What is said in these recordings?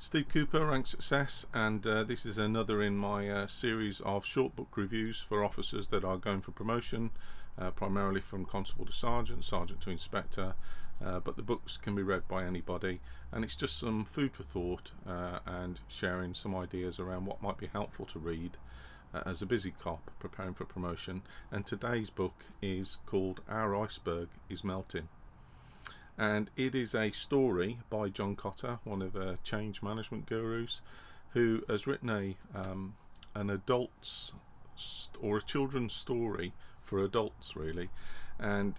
Steve Cooper, Rank Success, and this is another in my series of short book reviews for officers that are going for promotion, primarily from constable to sergeant, sergeant to inspector, but the books can be read by anybody, and it's just some food for thought and sharing some ideas around what might be helpful to read as a busy cop preparing for promotion. And today's book is called Our Iceberg is Melting. And it is a story by John Kotter, one of the change management gurus, who has written an adult's or a children's story for adults, really, and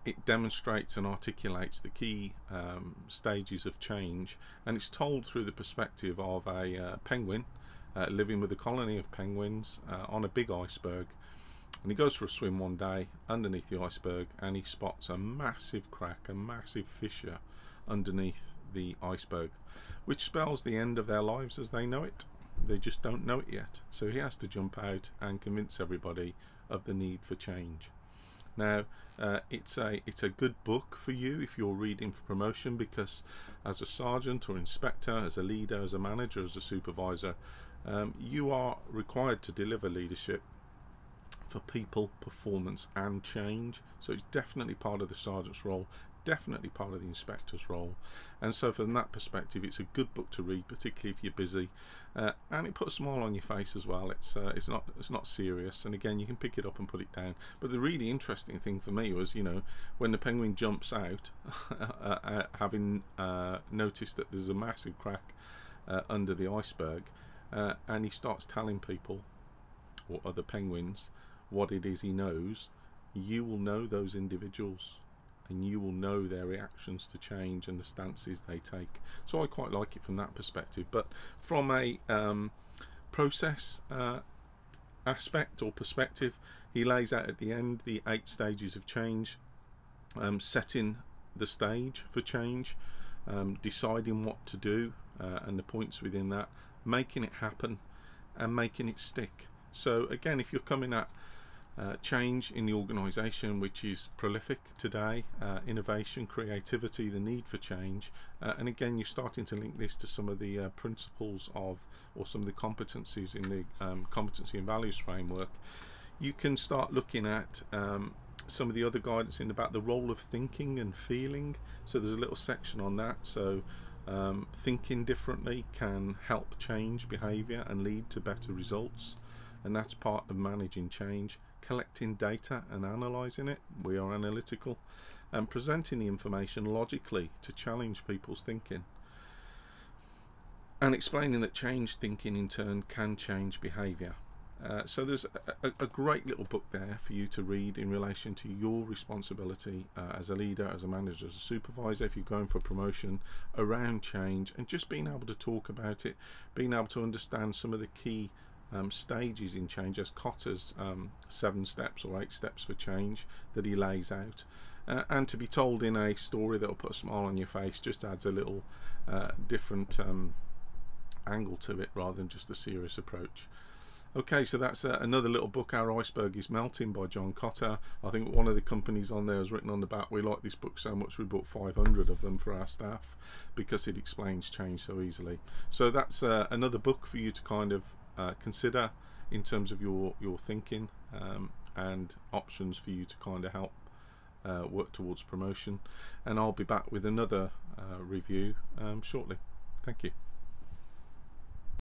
it demonstrates and articulates the key stages of change, and it's told through the perspective of a penguin living with a colony of penguins on a big iceberg. And he goes for a swim one day underneath the iceberg, and he spots a massive crack, a massive fissure underneath the iceberg, which spells the end of their lives as they know it. They just don't know it yet. So he has to jump out and convince everybody of the need for change. Now, it's a good book for you if you're reading for promotion, because as a sergeant or inspector, as a leader, as a manager, as a supervisor, you are required to deliver leadership for people, performance and change. So it's definitely part of the sergeant's role, definitely part of the inspector's role, and so from that perspective it's a good book to read, particularly if you're busy, and it puts a smile on your face as well. It's not serious, and again you can pick it up and put it down. But the really interesting thing for me was, you know, when the penguin jumps out having noticed that there's a massive crack under the iceberg, and he starts telling people, or other penguins, what it is he knows. You will know those individuals, and you will know their reactions to change and the stances they take. So I quite like it from that perspective. But from a process aspect or perspective, he lays out at the end the 8 stages of change, setting the stage for change, deciding what to do, and the points within that, making it happen and making it stick. So again, if you're coming at change in the organisation, which is prolific today, innovation, creativity, the need for change, and again you're starting to link this to some of the principles of, or some of the competencies in the competency and values framework, you can start looking at some of the other guidance about the role of thinking and feeling. So there's a little section on that. So thinking differently can help change behaviour and lead to better results, and that's part of managing change. Collecting data and analysing it, we are analytical, and presenting the information logically to challenge people's thinking, and explaining that change thinking in turn can change behaviour. So there's a great little book there for you to read in relation to your responsibility as a leader, as a manager, as a supervisor, if you're going for promotion, around change, and just being able to talk about it, being able to understand some of the key stages in change, as Kotter's 7 steps or 8 steps for change that he lays out, and to be told in a story that will put a smile on your face just adds a little different angle to it, rather than just a serious approach. Okay, so that's another little book, Our Iceberg is Melting, by John Kotter. I think one of the companies on there has written on the back, we like this book so much we bought 500 of them for our staff, because it explains change so easily. So that's another book for you to kind of consider in terms of your thinking, and options for you to kind of help work towards promotion. And I'll be back with another review shortly. Thank you.